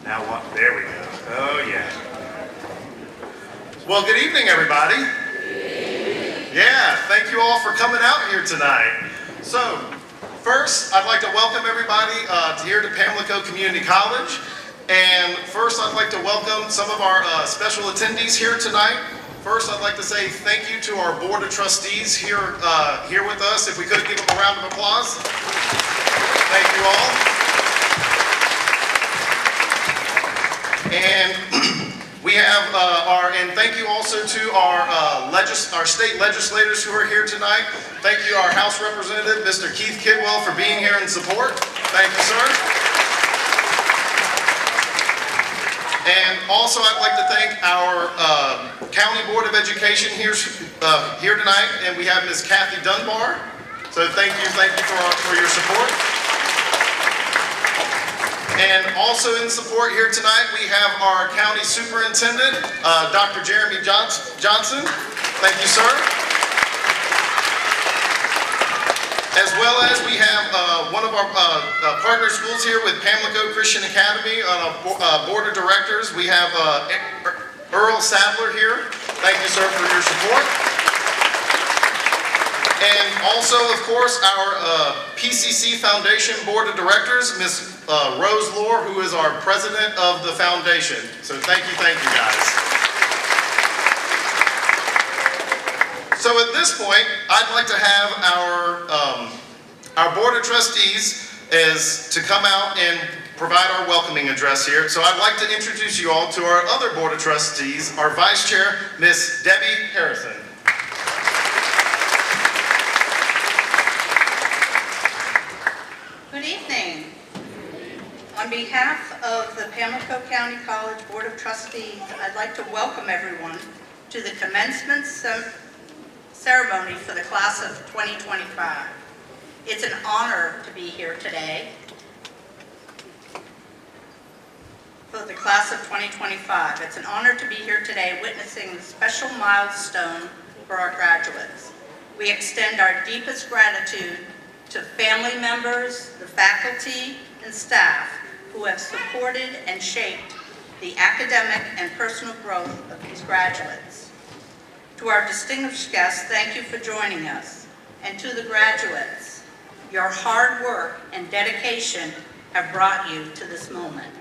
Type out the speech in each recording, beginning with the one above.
Now what? There we go. Oh yeah. Well, good evening, everybody. Yeah, thank you all for coming out here tonight. So, first, I'd like to welcome everybody here to Pamlico Community College. And first, I'd like to welcome some of our special attendees here tonight. First, I'd like to say thank you to our Board of Trustees here with us. If we could give them a round of applause. Thank you all. And we have and thank you also to our state legislators who are here tonight. Thank you, our House Representative, Mr. Keith Kidwell, for being here in support. Thank you, sir. And also, I'd like to thank our County Board of Education here tonight, and we have Ms. Kathy Dunbar. So thank you for your support. And also in support here tonight, we have our County Superintendent, Dr. Jeremy Johnson. Thank you, sir. As well as we have one of our partner schools here with Pamlico Christian Academy on a board of directors. We have Earl Sadler here. Thank you, sir, for your support. And also, of course, our PCC Foundation Board of Directors, Ms. Rose Lohr, who is our president of the foundation. So thank you guys. So at this point, I'd like to have our Board of Trustees to come out and provide our welcoming address here. So I'd like to introduce you all to our other Board of Trustees, our Vice Chair, Ms. Debbie Harrison. Good evening. On behalf of the Pamlico County College Board of Trustees, I'd like to welcome everyone to the commencement ceremony for the class of 2025. It's an honor to be here today for the class of 2025. It's an honor to be here today witnessing the special milestone for our graduates. We extend our deepest gratitude to family members, the faculty, and staff who have supported and shaped the academic and personal growth of these graduates. To our distinguished guests, thank you for joining us. And to the graduates, your hard work and dedication have brought you to this moment.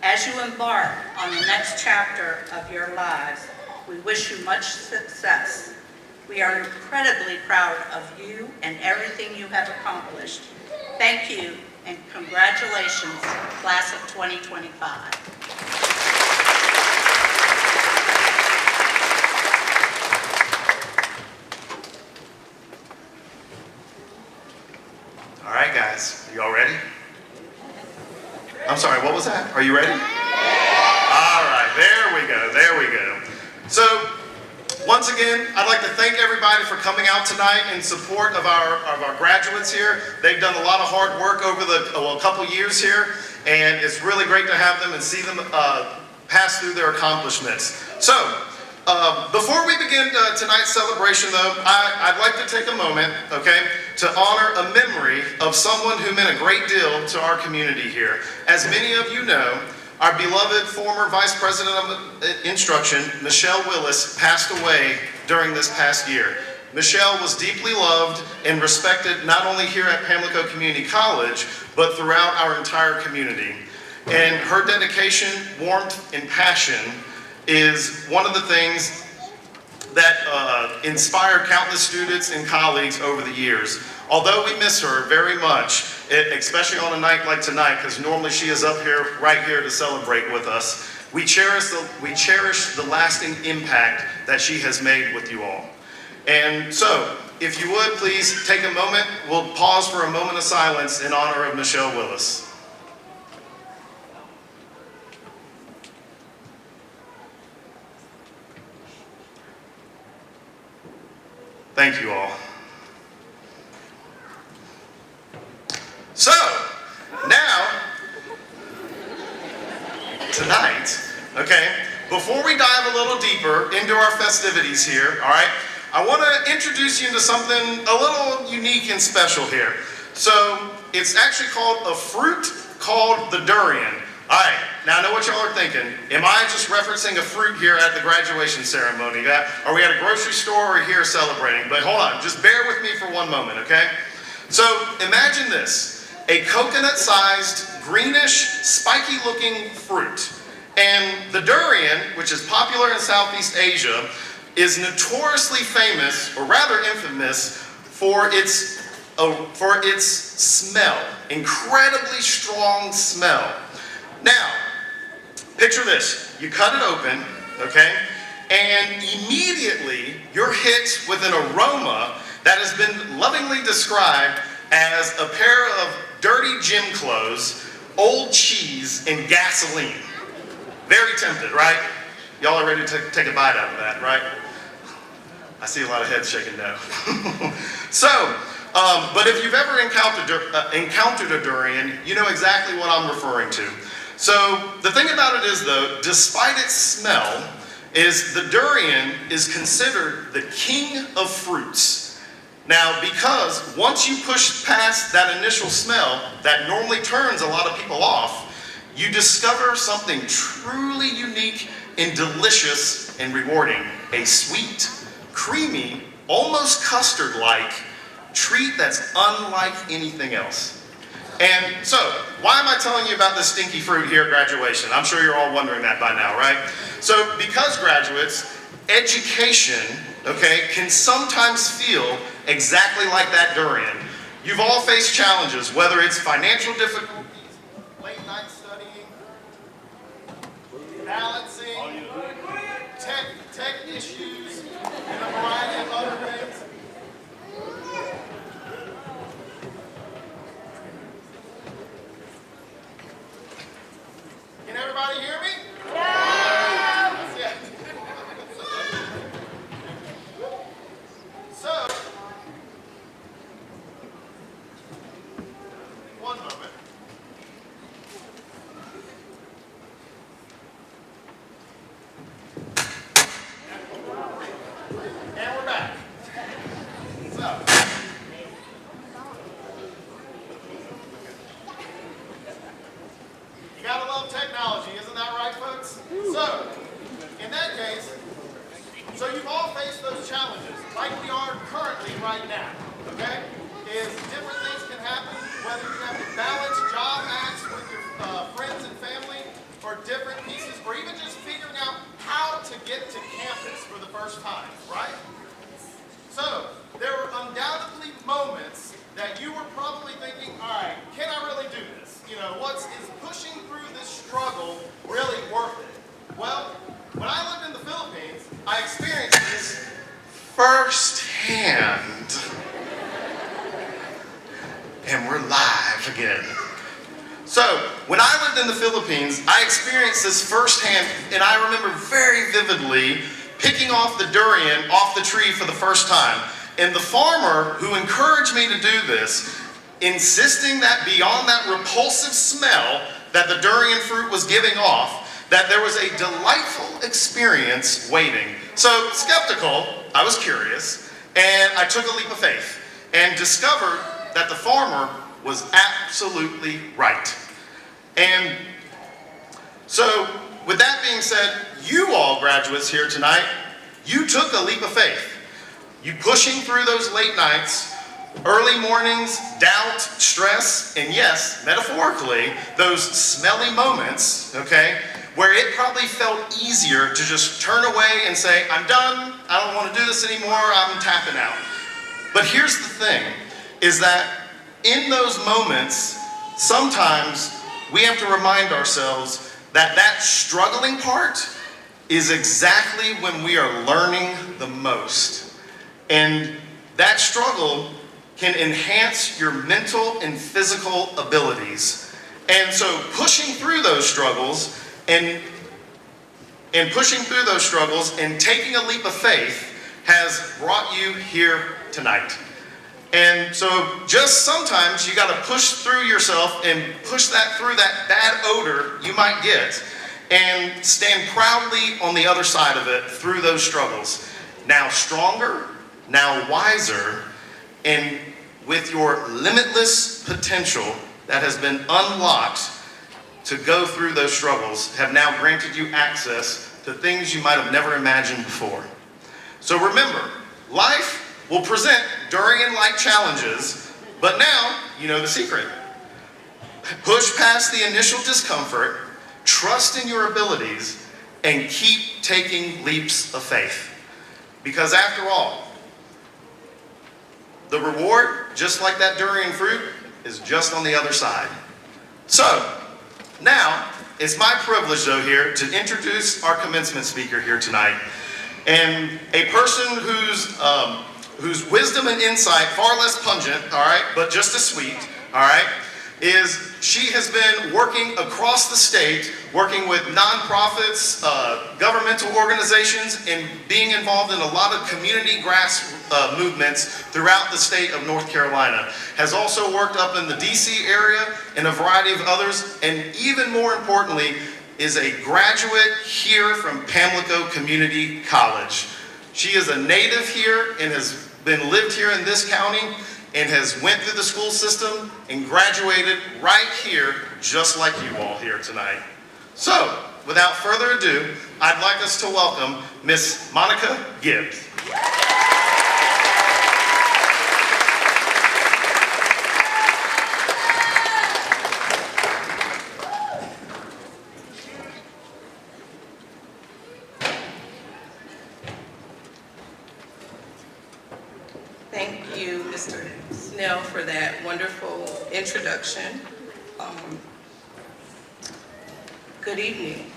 As you embark on the next chapter of your lives, we wish you much success. We are incredibly proud of you and everything you have accomplished. Thank you and congratulations, class of 2025. All right, guys, you all ready? I'm sorry, what was that? Are you ready? All right, there we go. So, once again, I'd like to thank everybody for coming out tonight in support of our graduates here. They've done a lot of hard work over a couple years here, and it's really great to have them and see them pass through their accomplishments. So, before we begin tonight's celebration, though, I'd like to take a moment, okay, to honor a memory of someone who meant a great deal to our community here. As many of you know, our beloved former Vice President of Instruction, Michelle Willis, passed away during this past year. Michelle was deeply loved and respected not only here at Pamlico Community College, but throughout our entire community. And her dedication, warmth, and passion is one of the things that inspired countless students and colleagues over the years. Although we miss her very much, especially on a night like tonight, because normally she is up here, right here to celebrate with us, we cherish the lasting impact that she has made with you all. And so, if you would, please take a moment. We'll pause for a moment of silence in honor of Michelle Willis. Thank you all. So, now, tonight, okay, before we dive a little deeper into our festivities here, all right, I want to introduce you into something a little unique and special here. So, it's actually called a fruit called the durian. All right, Now I know what y'all are thinking. Am I just referencing a fruit here at the graduation ceremony? Are we at a grocery store or here celebrating? But hold on, just bear with me for one moment, okay? So imagine this, a coconut-sized, greenish, spiky-looking fruit. And the durian, which is popular in Southeast Asia, is notoriously famous, or rather infamous, for its smell, incredibly strong smell. Now, picture this, you cut it open, okay, and immediately you're hit with an aroma that has been lovingly described as a pair of dirty gym clothes, old cheese, and gasoline. Very tempted, right? Y'all are ready to take a bite out of that, right? I see a lot of heads shaking no. But if you've ever encountered a durian, you know exactly what I'm referring to. So the thing about it is though, despite its smell, is the durian is considered the king of fruits. Now, because once you push past that initial smell that normally turns a lot of people off, you discover something truly unique and delicious and rewarding. A sweet, creamy, almost custard-like treat that's unlike anything else. And so, why am I telling you about this stinky fruit here at graduation? I'm sure you're all wondering that by now, right? So, because graduates, education, okay, can sometimes feel exactly like that durian. You've all faced challenges, whether it's financial difficulties, late night studying, balancing, tech issues, and a variety of other things. Can everybody hear me? Yeah. So, one moment. And we're back. So, you gotta love technology, isn't that right, folks? So, in that case, so you've all faced those challenges, like we are currently right now, okay? Is different things can happen, whether you have to balance job acts with your friends and family, or different pieces, or even just figuring out how to get to campus for the first time, right? So, there were undoubtedly moments that you were probably thinking, all right, can I really do this? You know, is pushing through this struggle really worth it? Well, when I lived in the Philippines, I experienced this firsthand. And we're live again. So, when I lived in the Philippines, I experienced this firsthand, and I remember very vividly picking off the durian off the tree for the first time. And the farmer who encouraged me to do this, insisting that beyond that repulsive smell that the durian fruit was giving off, that there was a delightful experience waiting. So, skeptical, I was curious, and I took a leap of faith and discovered that the farmer was absolutely right. And so, with that being said, you all graduates here tonight, you took a leap of faith. You pushing through those late nights, early mornings, doubt, stress, and yes, metaphorically, those smelly moments, okay, where it probably felt easier to just turn away and say, I'm done, I don't want to do this anymore, I'm tapping out. But here's the thing, is that in those moments, sometimes we have to remind ourselves that that struggling part is exactly when we are learning the most. And that struggle can enhance your mental and physical abilities. And so pushing through those struggles and taking a leap of faith has brought you here tonight. And so just sometimes you got to push through yourself and push that through that bad odor you might get and stand proudly on the other side of it through those struggles. Now stronger, now wiser, and with your limitless potential that has been unlocked to go through those struggles have now granted you access to things you might have never imagined before. So remember, life will present Durian-like challenges, but now you know the secret. Push past the initial discomfort, trust in your abilities, and keep taking leaps of faith. Because after all, the reward, just like that durian fruit, is just on the other side. So, now, it's my privilege, though, here to introduce our commencement speaker here tonight, and a person whose wisdom and insight, far less pungent, all right, but just as sweet, all right, is she has been working across the state, working with nonprofits, governmental organizations, and being involved in a lot of community grass movements throughout the state of North Carolina. Has also worked up in the DC area and a variety of others, and even more importantly, is a graduate here from Pamlico Community College. She is a native here and has been lived here in this county and has went through the school system and graduated right here, just like you all here tonight. So, without further ado, I'd like us to welcome Miss Monica Gibbs. Thank you, Mr. Snell, for that wonderful introduction. Good evening.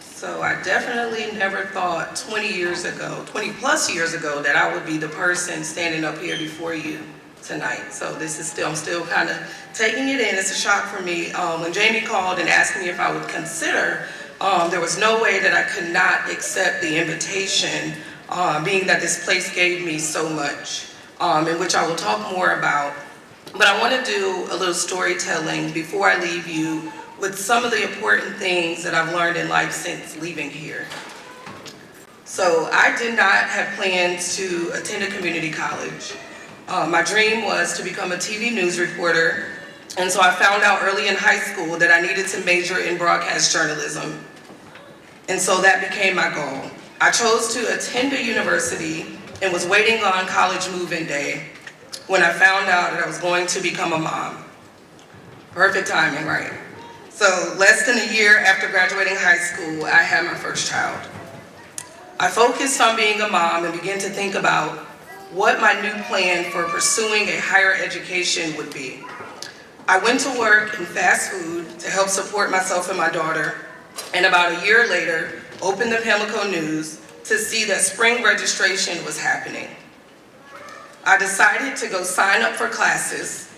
So I definitely never thought 20 plus years ago, that I would be the person standing up here before you tonight. So this is I'm still kind of taking it in. It's a shock for me. When Jamie called and asked me if I would consider, there was no way that I could not accept the invitation, being that this place gave me so much, in which I will talk more about. But I want to do a little storytelling before I leave you with some of the important things that I've learned in life since leaving here. So I did not have plans to attend a community college. My dream was to become a TV news reporter, and so I found out early in high school that I needed to major in broadcast journalism. And so that became my goal. I chose to attend a university and was waiting on college move-in day when I found out that I was going to become a mom. Perfect timing, right? So less than a year after graduating high school, I had my first child. I focused on being a mom and began to think about what my new plan for pursuing a higher education would be. I went to work in fast food to help support myself and my daughter, and about a year later, opened the Pamlico News to see that spring registration was happening. I decided to go sign up for classes,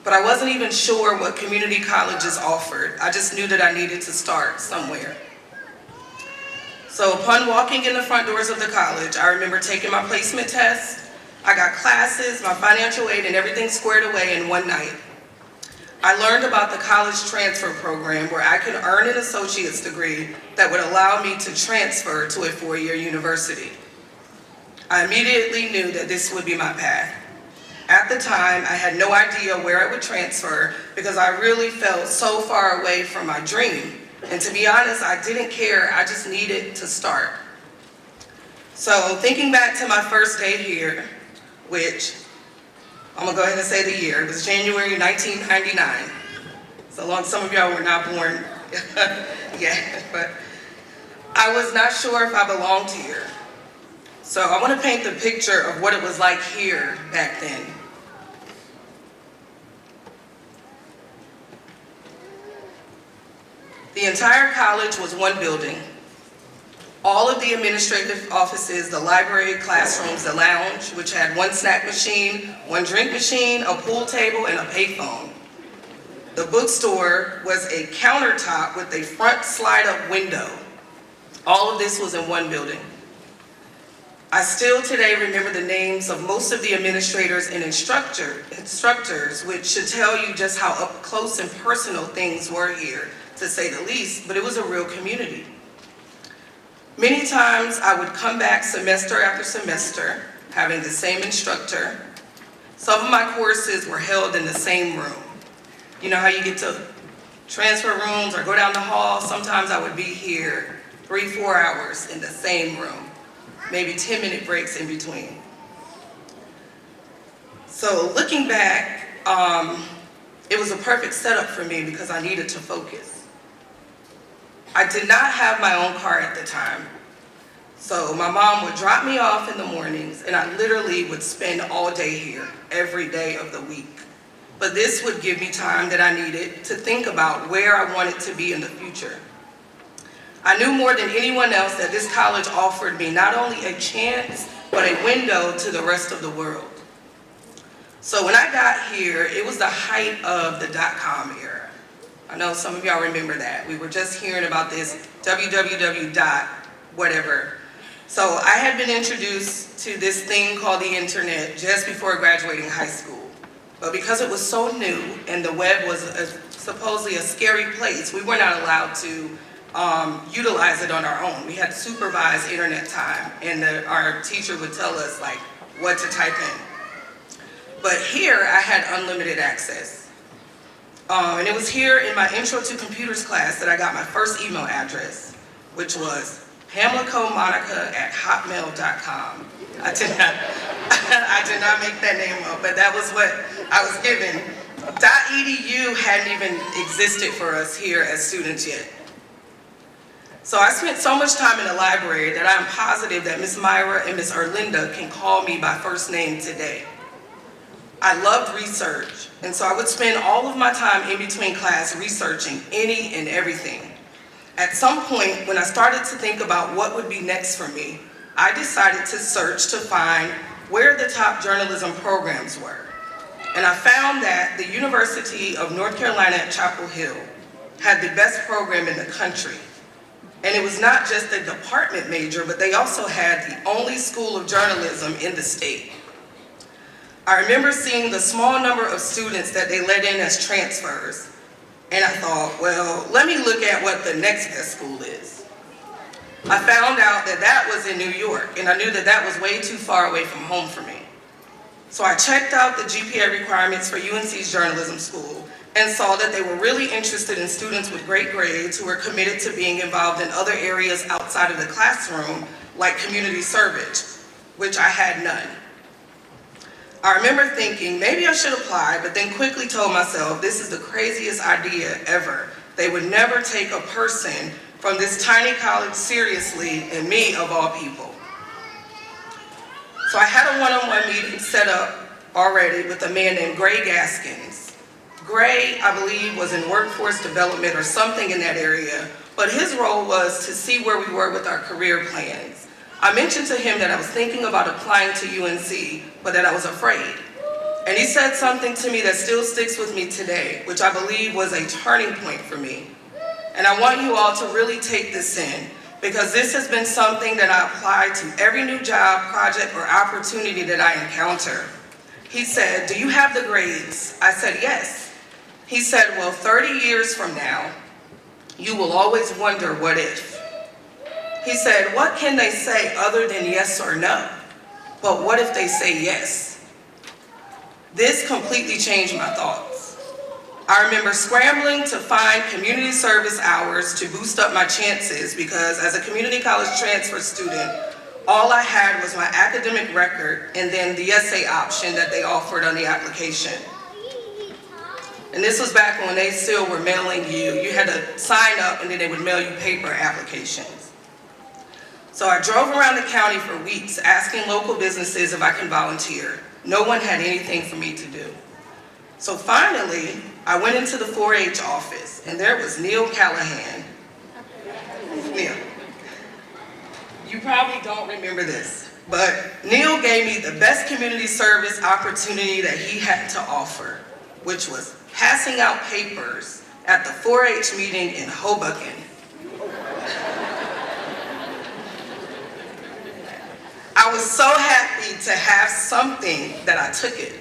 but I wasn't even sure what community colleges offered. I just knew that I needed to start somewhere. So upon walking in the front doors of the college, I remember taking my placement test. I got classes, my financial aid, and everything squared away in one night. I learned about the college transfer program where I could earn an associate's degree that would allow me to transfer to a four-year university. I immediately knew that this would be my path. At the time, I had no idea where I would transfer because I really felt so far away from my dream. And to be honest, I didn't care, I just needed to start. So thinking back to my first day here, which I'm gonna go ahead and say the year. It was January 1999. So long, some of y'all were not born yet, but I was not sure if I belonged here. So I want to paint the picture of what it was like here back then. The entire college was one building. All of the administrative offices, the library, classrooms, the lounge, which had one snack machine, one drink machine, a pool table, and a payphone. The bookstore was a countertop with a front slide-up window. All of this was in one building. I still today remember the names of most of the administrators and instructors, which should tell you just how up close and personal things were here, to say the least, but it was a real community. Many times I would come back semester after semester, having the same instructor. Some of my courses were held in the same room. You know how you get to transfer rooms or go down the hall? Sometimes I would be here 3-4 hours in the same room, maybe 10-minute breaks in between. So looking back, it was a perfect setup for me because I needed to focus. I did not have my own car at the time. So my mom would drop me off in the mornings, and I literally would spend all day here, every day of the week. But this would give me time that I needed to think about where I wanted to be in the future. I knew more than anyone else that this college offered me not only a chance, but a window to the rest of the world. So when I got here, it was the height of the .com era. I know some of y'all remember that. We were just hearing about this www dot whatever. So I had been introduced to this thing called the internet just before graduating high school. But because it was so new and the web was supposedly a scary place, we were not allowed to utilize it on our own. We had supervised internet time, and our teacher would tell us like what to type in. But here I had unlimited access. And it was here in my intro to computers class that I got my first email address, which was pamlicomonica@hotmail.com. I did not make that name up, but that was what I was given. .edu hadn't even existed for us here as students yet. So I spent so much time in the library that I'm positive that Miss Myra and Miss Erlinda can call me by first name today. I loved research, and so I would spend all of my time in between class researching any and everything. At some point, when I started to think about what would be next for me, I decided to search to find where the top journalism programs were. And I found that the University of North Carolina at Chapel Hill had the best program in the country. And it was not just a department major, but they also had the only school of journalism in the state. I remember seeing the small number of students that they let in as transfers. And I thought, well, let me look at what the next best school is. I found out that that was in New York, and I knew that that was way too far away from home for me. So I checked out the GPA requirements for UNC's journalism school and saw that they were really interested in students with great grades who were committed to being involved in other areas outside of the classroom, like community service, which I had none. I remember thinking, maybe I should apply, but then quickly told myself, this is the craziest idea ever. They would never take a person from this tiny college seriously, and me of all people. So I had a one-on-one meeting set up already with a man named Gray Gaskins. Gray, I believe, was in workforce development or something in that area, but his role was to see where we were with our career plans. I mentioned to him that I was thinking about applying to UNC, but that I was afraid. And he said something to me that still sticks with me today, which I believe was a turning point for me. And I want you all to really take this in, because this has been something that I apply to every new job, project, or opportunity that I encounter. He said, do you have the grades? I said, yes. He said, well, 30 years from now, you will always wonder what if. He said, what can they say other than yes or no? But what if they say yes? This completely changed my thoughts. I remember scrambling to find community service hours to boost up my chances because as a community college transfer student, all I had was my academic record and then the essay option that they offered on the application. And this was back when they still were mailing you had to sign up and then they would mail you paper applications. So I drove around the county for weeks asking local businesses if I can volunteer. No one had anything for me to do. So finally, I went into the 4-H office and there was Neil Callahan. Neil. You probably don't remember this, but Neil gave me the best community service opportunity that he had to offer, which was passing out papers at the 4-H meeting in Hoboken. I was so happy to have something that I took it.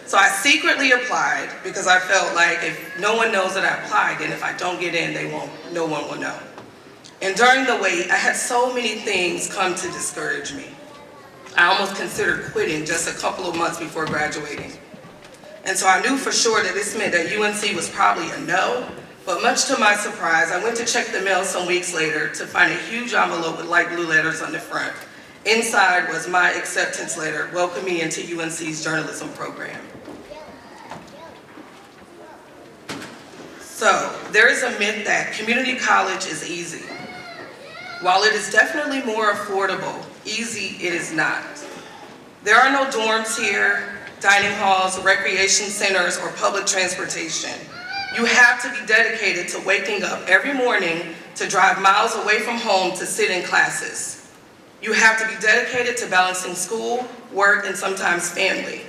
So I secretly applied because I felt like if no one knows that I applied, then if I don't get in, no one will know. And during the wait, I had so many things come to discourage me. I almost considered quitting just a couple of months before graduating. And so I knew for sure that this meant that UNC was probably a no, but much to my surprise, I went to check the mail some weeks later to find a huge envelope with light blue letters on the front. Inside was my acceptance letter welcoming me into UNC's journalism program. So, there is a myth that community college is easy. While it is definitely more affordable, easy it is not. There are no dorms here, dining halls, recreation centers, or public transportation. You have to be dedicated to waking up every morning to drive miles away from home to sit in classes. You have to be dedicated to balancing school, work, and sometimes family.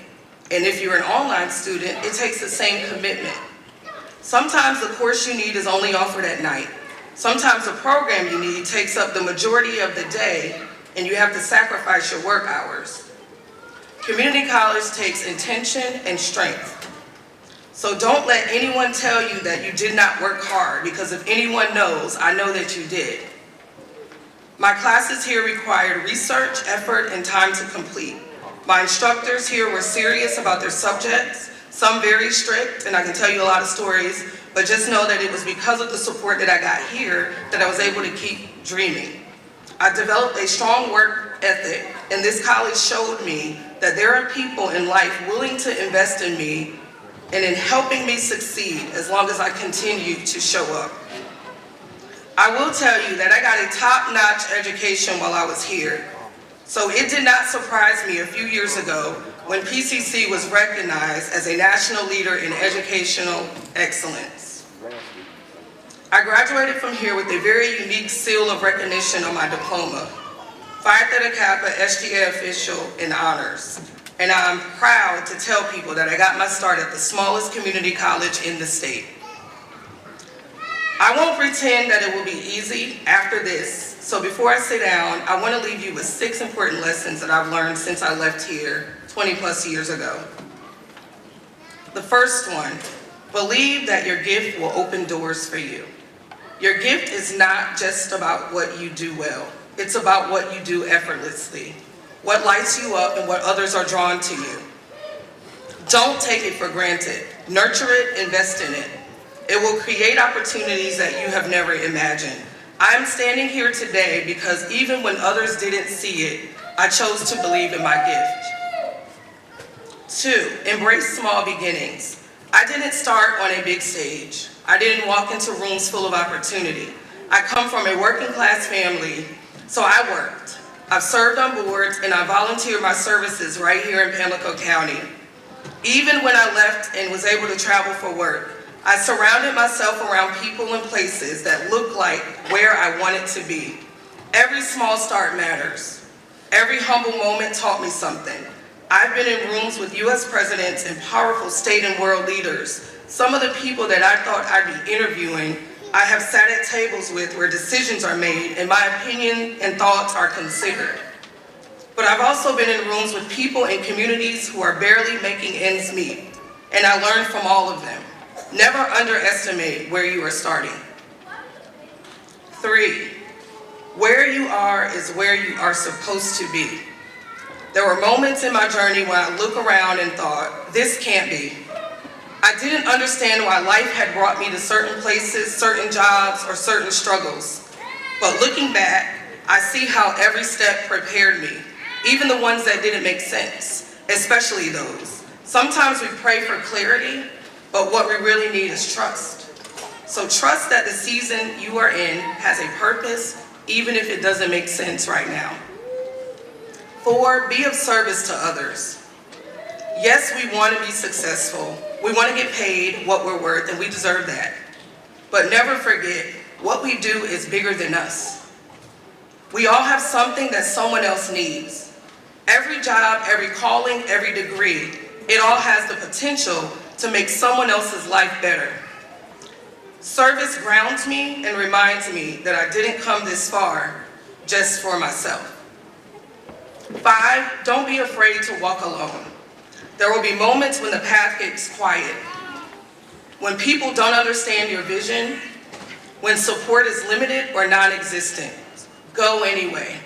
And if you're an online student, it takes the same commitment. Sometimes the course you need is only offered at night. Sometimes the program you need takes up the majority of the day, and you have to sacrifice your work hours. Community college takes intention and strength. So don't let anyone tell you that you did not work hard, because if anyone knows, I know that you did. My classes here required research, effort, and time to complete. My instructors here were serious about their subjects, some very strict, and I can tell you a lot of stories, but just know that it was because of the support that I got here that I was able to keep dreaming. I developed a strong work ethic, and this college showed me that there are people in life willing to invest in me and in helping me succeed as long as I continue to show up. I will tell you that I got a top-notch education while I was here. So it did not surprise me a few years ago when PCC was recognized as a national leader in educational excellence. I graduated from here with a very unique seal of recognition on my diploma, Phi Theta Kappa SGA official in honors. And I'm proud to tell people that I got my start at the smallest community college in the state. I won't pretend that it will be easy after this, so before I sit down, I want to leave you with 6 important lessons that I've learned since I left here 20 plus years ago. The first one, believe that your gift will open doors for you. Your gift is not just about what you do well, it's about what you do effortlessly, what lights you up and what others are drawn to you. Don't take it for granted. Nurture it, invest in it. It will create opportunities that you have never imagined. I'm standing here today because even when others didn't see it, I chose to believe in my gift. 2, embrace small beginnings. I didn't start on a big stage. I didn't walk into rooms full of opportunity. I come from a working class family, so I worked. I've served on boards and I volunteered my services right here in Pamlico County. Even when I left and was able to travel for work, I surrounded myself around people and places that looked like where I wanted to be. Every small start matters. Every humble moment taught me something. I've been in rooms with US presidents and powerful state and world leaders. Some of the people that I thought I'd be interviewing, I have sat at tables with where decisions are made and my opinion and thoughts are considered. But I've also been in rooms with people in communities who are barely making ends meet, and I learned from all of them. Never underestimate where you are starting. 3, where you are is where you are supposed to be. There were moments in my journey when I look around and thought, this can't be. I didn't understand why life had brought me to certain places, certain jobs, or certain struggles. But looking back, I see how every step prepared me, even the ones that didn't make sense, especially those. Sometimes we pray for clarity, but what we really need is trust. So trust that the season you are in has a purpose, even if it doesn't make sense right now. 4, be of service to others. Yes, we want to be successful. We want to get paid what we're worth, and we deserve that. But never forget, what we do is bigger than us. We all have something that someone else needs. Every job, every calling, every degree, it all has the potential to make someone else's life better. Service grounds me and reminds me that I didn't come this far just for myself. 5, don't be afraid to walk alone. There will be moments when the path gets quiet, when people don't understand your vision, when support is limited or non-existent. Go anyway.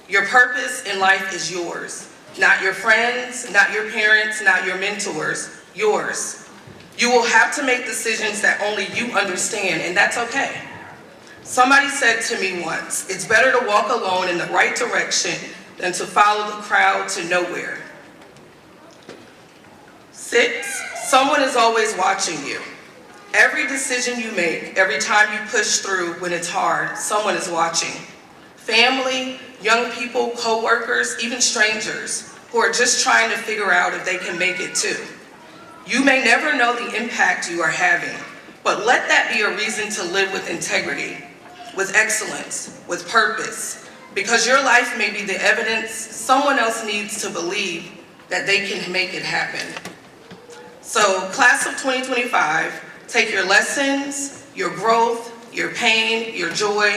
Your purpose in life is yours, not your friends, not your parents, not your mentors. yours. You will have to make decisions that only you understand, and that's okay. Somebody said to me once, it's better to walk alone in the right direction than to follow the crowd to nowhere. 6, someone is always watching you. Every decision you make, every time you push through when it's hard, someone is watching. Family, young people, co-workers, even strangers who are just trying to figure out if they can make it too. You may never know the impact you are having, but let that be a reason to live with integrity, with excellence, with purpose, because your life may be the evidence someone else needs to believe that they can make it happen. So, class of 2025, take your lessons, your growth, your pain, your joy,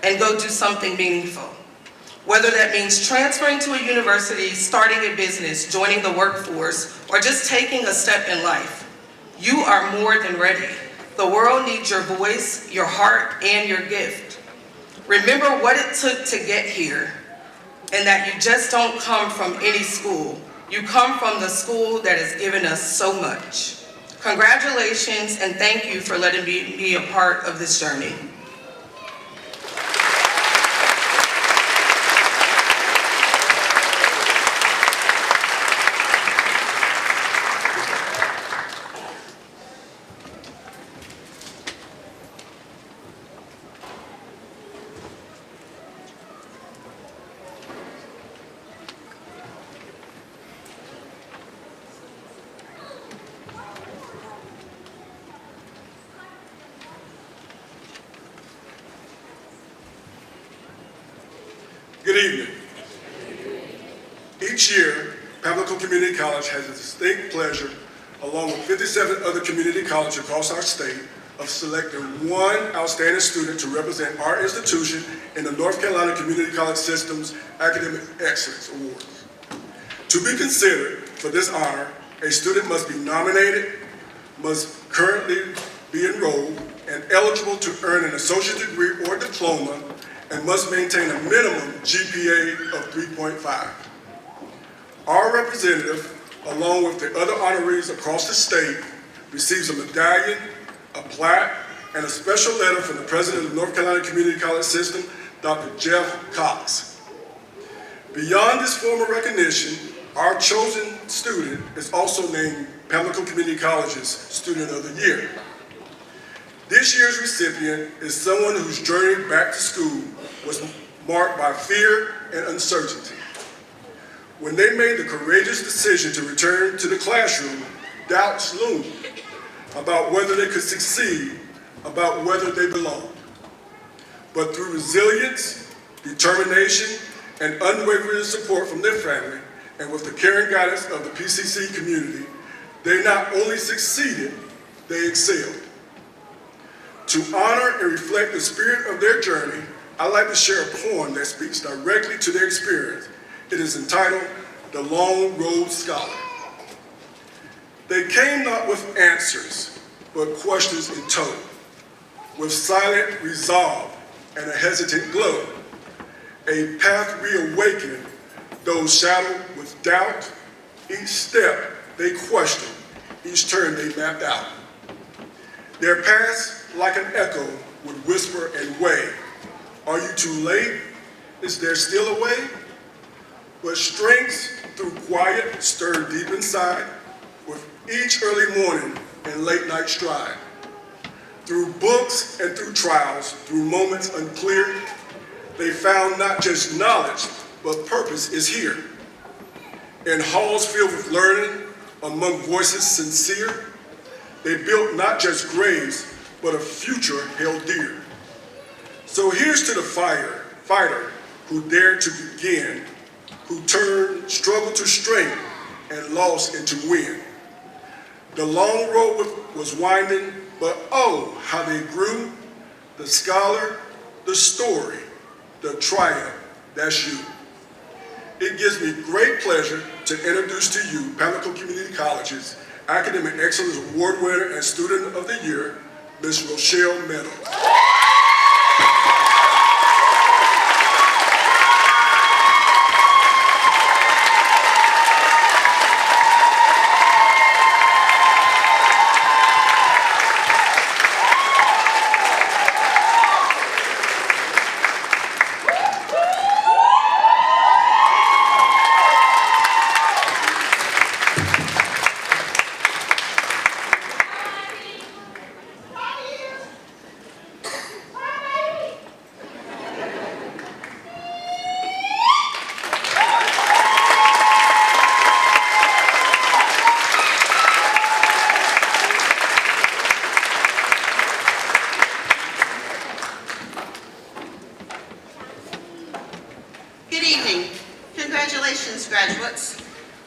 and go do something meaningful. Whether that means transferring to a university, starting a business, joining the workforce, or just taking a step in life, you are more than ready. The world needs your voice, your heart, and your gift. Remember what it took to get here, and that you just don't come from any school. You come from the school that has given us so much. Congratulations, and thank you for letting me be a part of this journey. Good evening. Each year, Pamlico Community College has the distinct pleasure, along with 57 other community colleges across our state, of selecting one outstanding student to represent our institution in the North Carolina Community College System's Academic Excellence Awards. To be considered for this honor, a student must be nominated, must currently be enrolled, and eligible to earn an associate degree or diploma, and must maintain a minimum GPA of 3.5. Our representative, along with the other honorees across the state, receives a medallion, a plaque, and a special letter from the president of the North Carolina Community College System, Dr. Jeff Cox. Beyond this form of recognition, our chosen student is also named Pamlico Community College's Student of the Year. This year's recipient is someone whose journey back to school was marked by fear and uncertainty. When they made the courageous decision to return to the classroom, doubts loomed about whether they could succeed, about whether they belonged. But through resilience, determination, and unwavering support from their family, and with the caring guidance of the PCC community, they not only succeeded, they excelled. To honor and reflect the spirit of their journey, I'd like to share a poem that speaks directly to their experience. It is entitled, The Long Road Scholar. They came not with answers, but questions in tow, with silent resolve and a hesitant glow. A path reawakened, those shadowed with doubt. Each step they questioned, each turn they mapped out. Their past, like an echo, would whisper and weigh. Are you too late? Is there still a way? But strengths through quiet stir deep inside, with each early morning and late night stride. Through books and through trials, through moments unclear, they found not just knowledge, but purpose is here. In halls filled with learning, among voices sincere, they built not just graves, but a future held dear. So here's to the fighter who dared to begin, who turned struggle to strength and loss into win. The long road was winding, but oh, how they grew. The scholar, the story, the triumph, that's you. It gives me great pleasure to introduce to you Pamlico Community College's Academic Excellence Award winner and Student of the Year, Ms. Rochelle Meadows. graduates,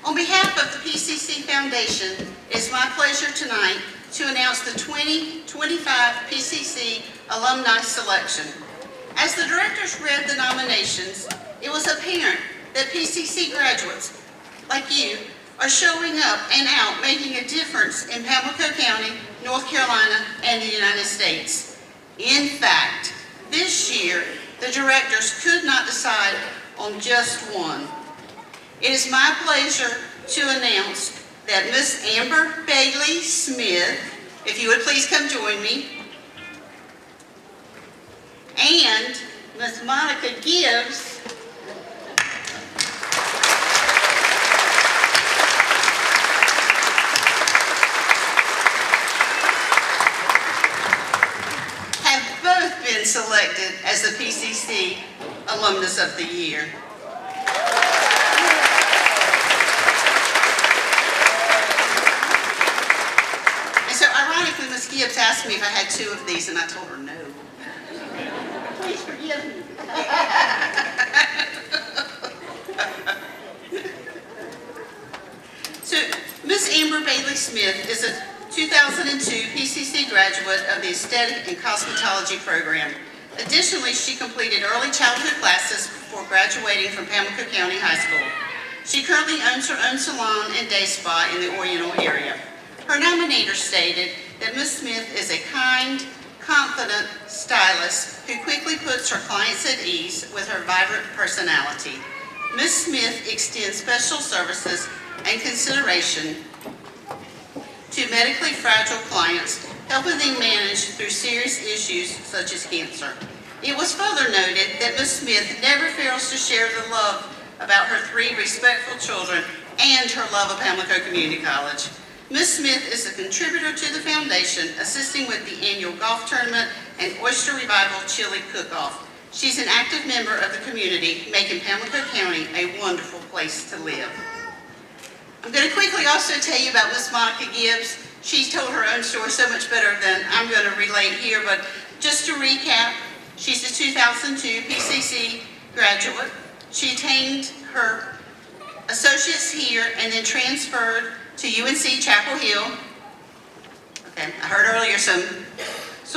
on behalf of the PCC Foundation, it is my pleasure tonight to announce the 2025 PCC Alumni Selection. As the directors read the nominations, it was apparent that PCC graduates, like you, are showing up and out making a difference in Pamlico County, North Carolina, and the United States. In fact, this year, the directors could not decide on just one. It is my pleasure to announce that Miss Amber Bailey Smith, if you would please come join me, and Miss Monica Gibbs, have both been selected as the PCC Alumnus of the Year. Ironically, Ms. Gibbs asked me if I had two of these, and I told her no. Please forgive me. So, Ms. Amber Bailey Smith is a 2002 PCC graduate of the Aesthetic and Cosmetology program. Additionally, she completed early childhood classes before graduating from Pamlico County High School. She currently owns her own salon and day spa in the Oriental area. Her nominator stated that Ms. Smith is a kind, confident stylist who quickly puts her clients at ease with her vibrant personality. Ms. Smith extends special services and consideration to medically fragile clients, helping them manage through serious issues such as cancer. It was further noted that Ms. Smith never fails to share the love about her three respectful children and her love of Pamlico Community College. Ms. Smith is a contributor to the foundation, assisting with the annual golf tournament and Oyster Revival Chili Cook-Off. She's an active member of the community, making Pamlico County a wonderful place to live. I'm going to quickly also tell you about Ms. Monica Gibbs. She's told her own story so much better than I'm going to relate here, but just to recap, she's a 2002 PCC graduate. She attained her associates here and then transferred to UNC Chapel Hill. Okay, I heard earlier some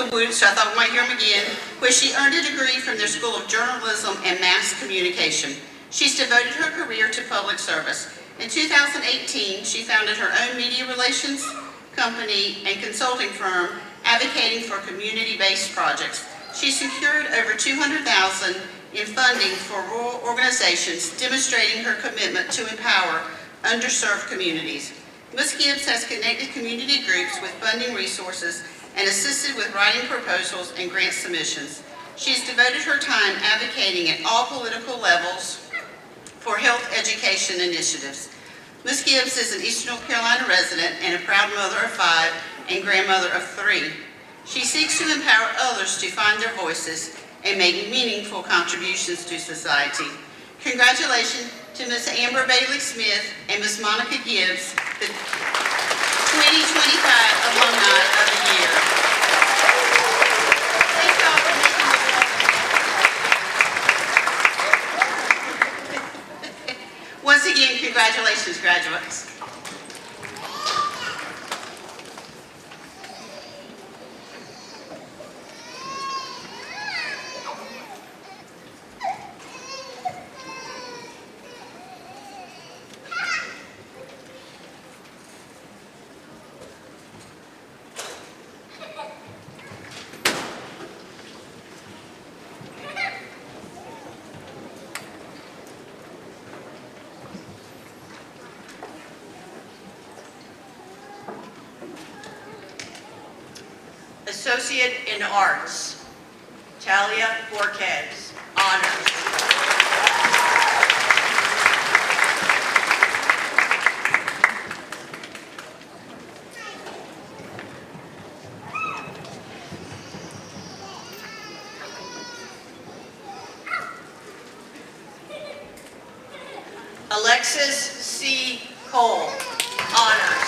woods, so I thought we might hear them again, where she earned a degree from their School of Journalism and Mass Communication. She's devoted her career to public service. In 2018, she founded her own media relations company and consulting firm advocating for community-based projects. She secured over $200,000 in funding for rural organizations, demonstrating her commitment to empower underserved communities. Ms. Gibbs has connected community groups with funding resources and assisted with writing proposals and grant submissions. She's devoted her time advocating at all political levels for health education initiatives. Ms. Gibbs is an Eastern North Carolina resident and a proud mother of 5 and grandmother of 3. She seeks to empower others to find their voices and make meaningful contributions to society. Congratulations to Ms. Amber Bailey Smith and Ms. Monica Gibbs, the 2025 Alumni of the Year. Thank y'all for making this. Once again, congratulations, graduates. Associate in Arts, Talia Borquez, honors. Alexis C. Cole, honors.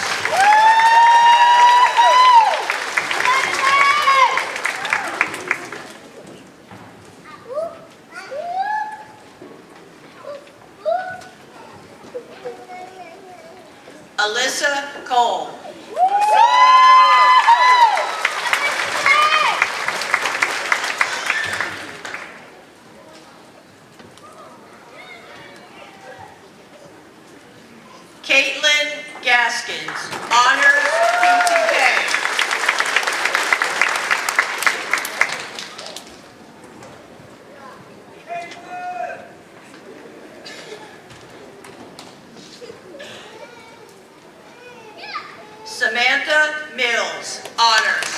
Alyssa Cole. Caitlin Gaskins, honors PTK. Samantha Mills, honors.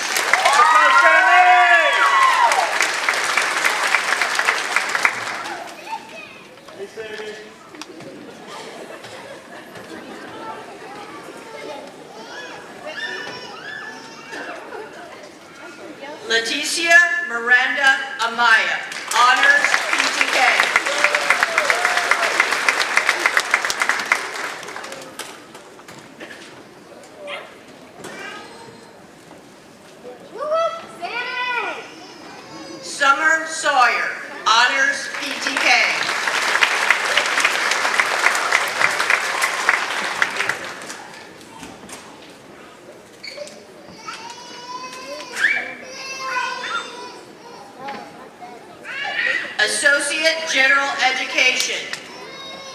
Leticia Miranda Amaya, honors PTK. Summer Sawyer, honors PTK. Associate General Education,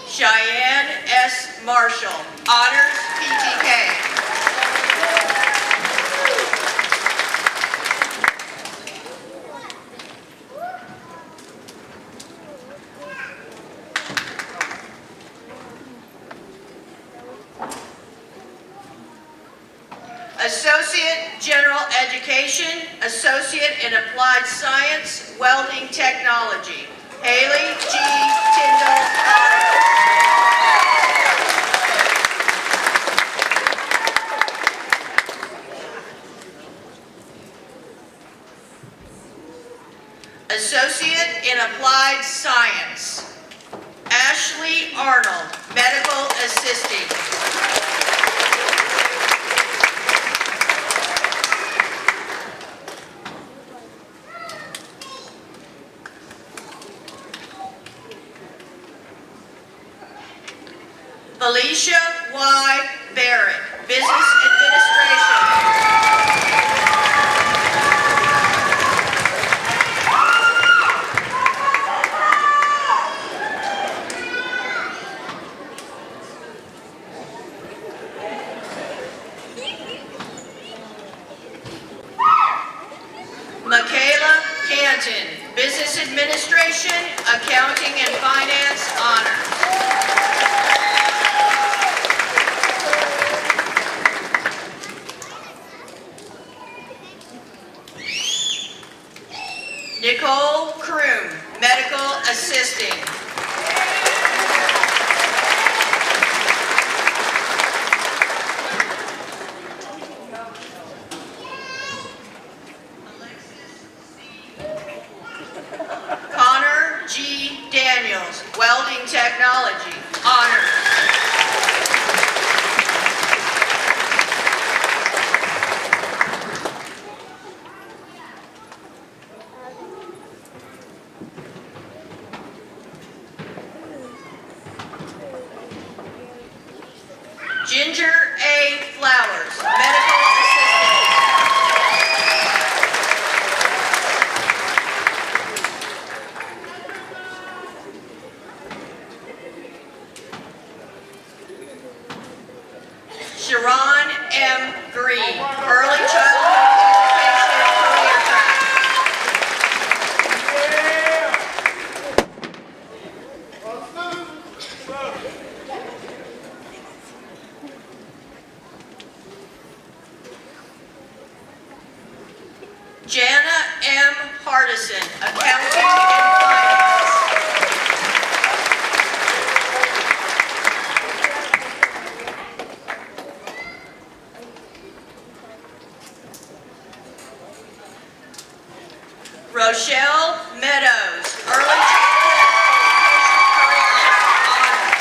Cheyenne S. Marshall, honors PTK. Associate General Education, Associate in Applied Science, Welding Technology, Haley G. Tyndall, honors. Associate in Applied Science, Ashley Arnold, Medical Assisting. Felicia Y. Barrett, Business Administration. Michaela Canton, Business Administration, Accounting and Finance, honors. Nicole Kroom, Medical Assisting. Connor G. Daniels, Welding Technology, honors. Ginger A. Flowers, Medical Assistant. Sharon M. Green, Early Childhood Education Career Track. Jana M. Hardison, Accounting and Finance. Rochelle Meadows, Early Childhood Education Career Track, honors.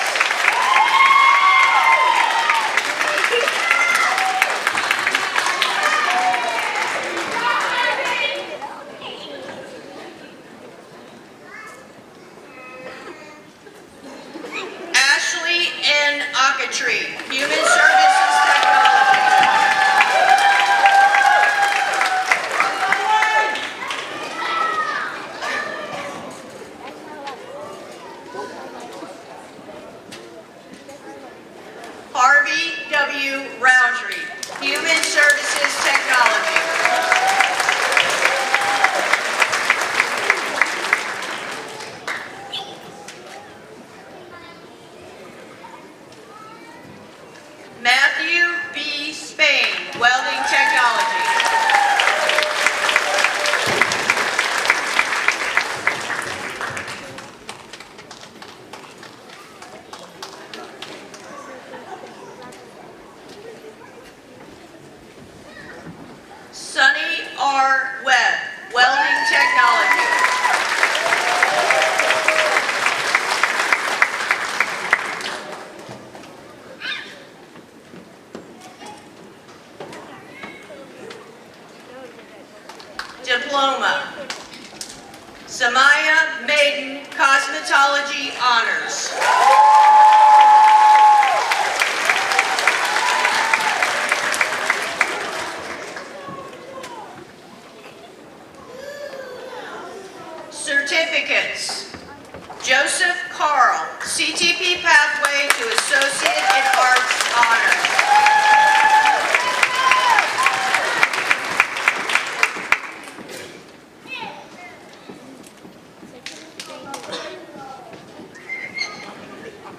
Ashley N. Ocketry, Human Services W. Roundtree, Human Services Technology. Matthew B. Spain, Welding Technology. Sonny R. Webb, Welding Technology. Diploma. Samaya Maiden, Cosmetology Honors. Certificates. Joseph Carl, CTP Pathway to Associate in Arts Honors.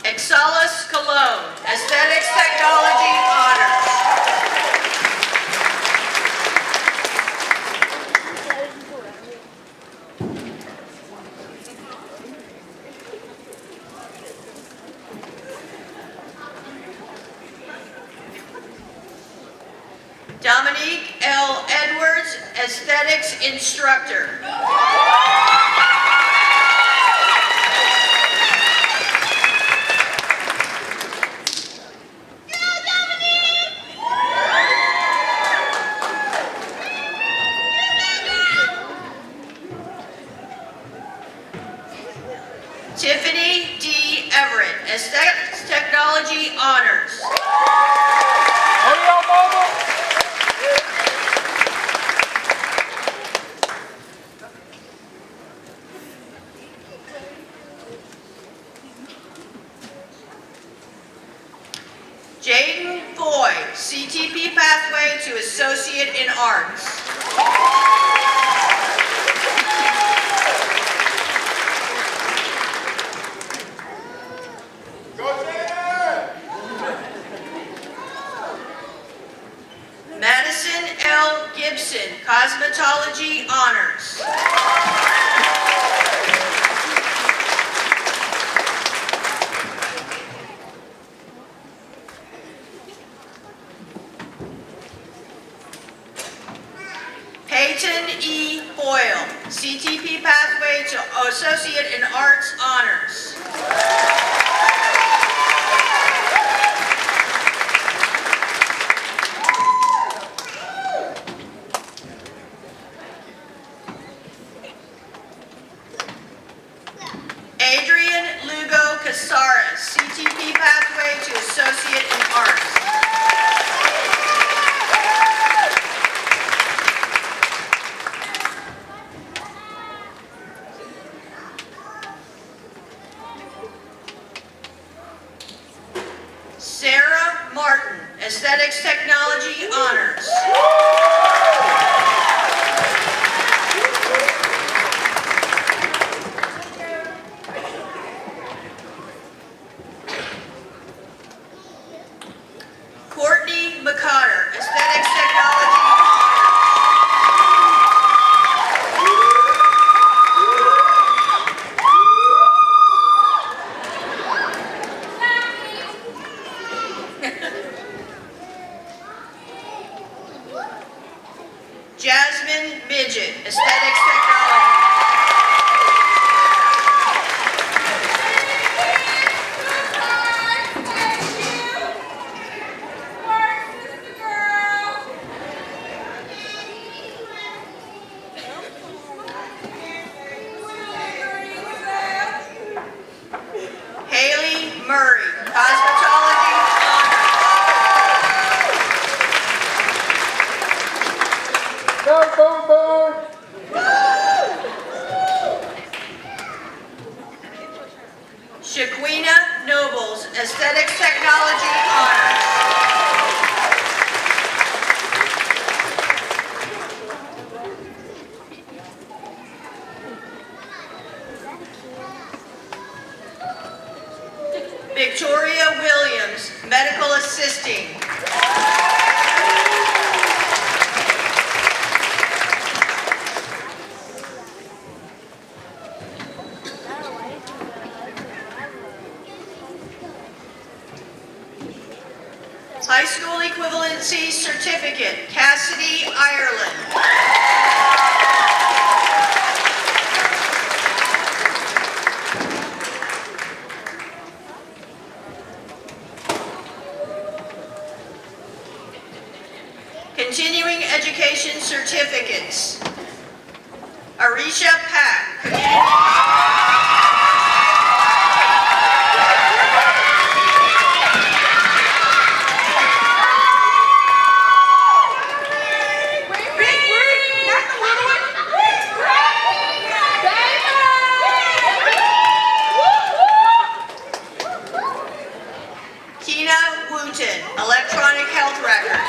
Exalis Cologne, Aesthetics Technology Honors. Dominique L. Edwards, Aesthetics Instructor. Tiffany D. Everett, Aesthetics Technology Honors. Jaden Foy, CTP Pathway to Associate in Arts. Madison L. Gibson, Cosmetology Honors. Peyton E. Boyle, CTP Pathway to Associate in Arts Honors. Adrian Lugo Casares, CTP Pathway to Associate in Arts. Sarah Martin, Aesthetics Technology Honors. Courtney McCotter, Aesthetics Technology Jasmine Midget, Aesthetics Technology. Haley Murray, Cosmetology Honors. Go, Boo Boo! assisting. High School Equivalency Certificate, Cassidy, Ireland. Continuing Education Certificates, Arisha Pack, Tina Wooten, Electronic Health Records.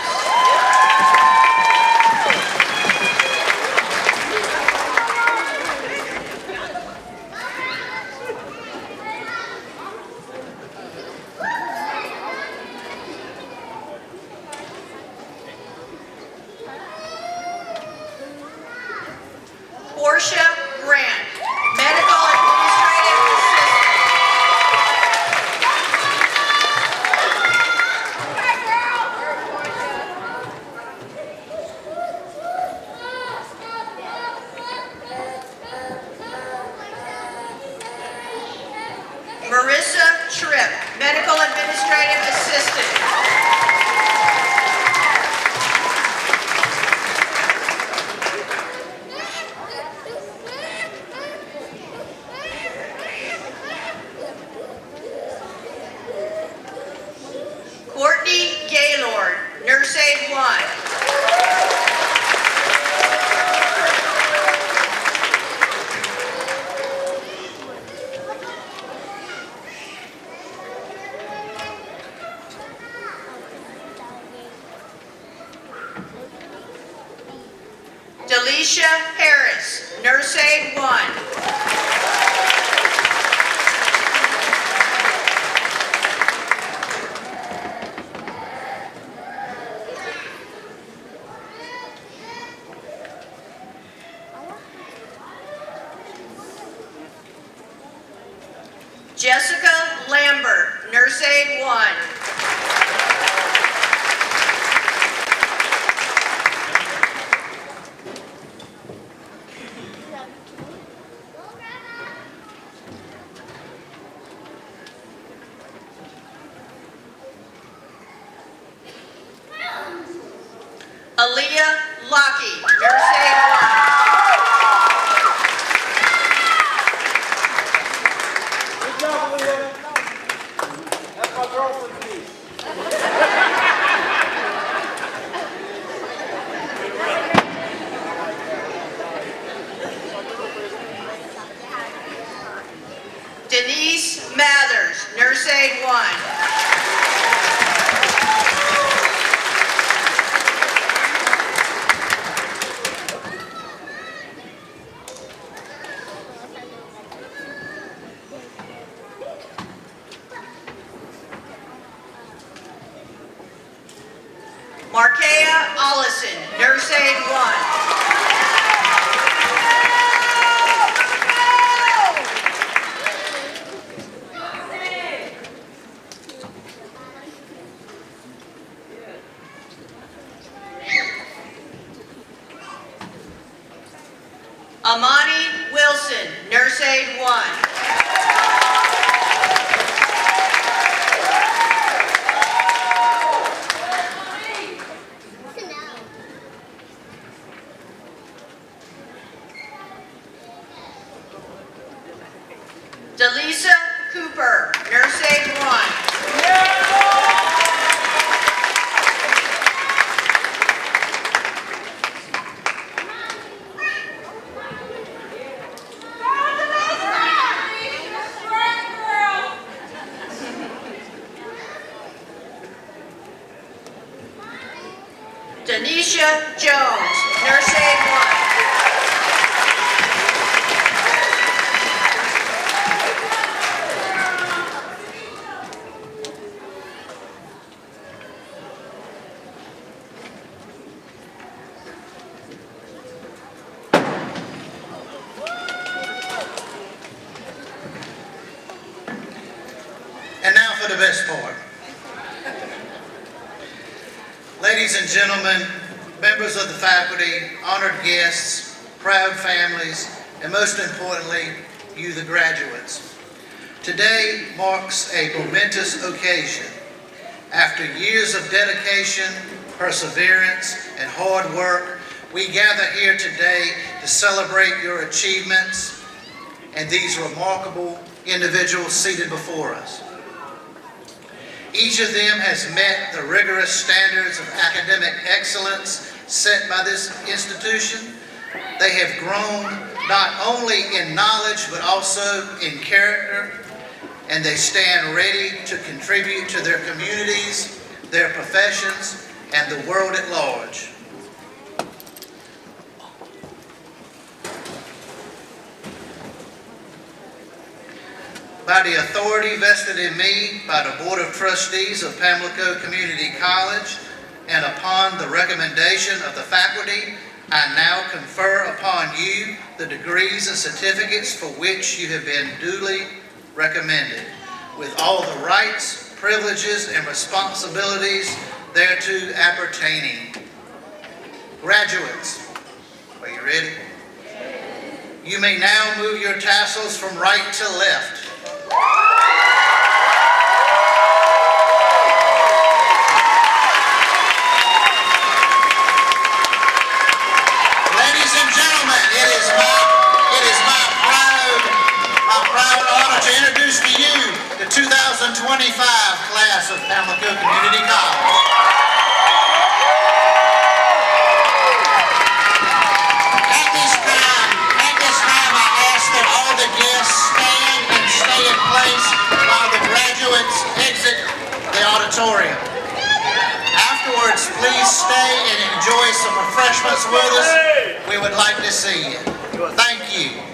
Portia Grant, Medical Administrative Assistant. Marissa Tripp, Medical Administrative Assistant. Courtney Gaylord, Nurse Aide 1. Delisha Harris, Nurse Aide 1. Jessica Lambert, Nurse Aide 1. Aaliyah Lockey, Nurse Aide 1. Denise Mathers, Nurse Aide 1. Markea Ollison, Nurse Aide 1. Amani Wilson, Nurse Aide 1. Delisa Cooper, Nurse Aide 1. Denisha Jones, Nurse Aide 1. best part. Ladies and gentlemen, members of the faculty, honored guests, proud families, and most importantly, you the graduates. Today marks a momentous occasion. After years of dedication, perseverance, and hard work, we gather here today to celebrate your achievements and these remarkable individuals seated before us. Each of them has met the rigorous standards of academic excellence set by this institution. They have grown not only in knowledge but also in character, and they stand ready to contribute to their communities, their professions, and the world at large. By the authority vested in me by the Board of Trustees of Pamlico Community College and upon the recommendation of the faculty, I now confer upon you the degrees and certificates for which you have been duly recommended, with all the rights, privileges, and responsibilities thereto appertaining. Graduates, are you ready? You may now move your tassels from right to left. Ladies and gentlemen, it is my proud honor to introduce to you the 2025 class of Pamlico Community College. At this time, I ask that all the guests stand and stay in place while the graduates exit the auditorium. Afterwards, please stay and enjoy some refreshments with us. We would like to see you. Thank you.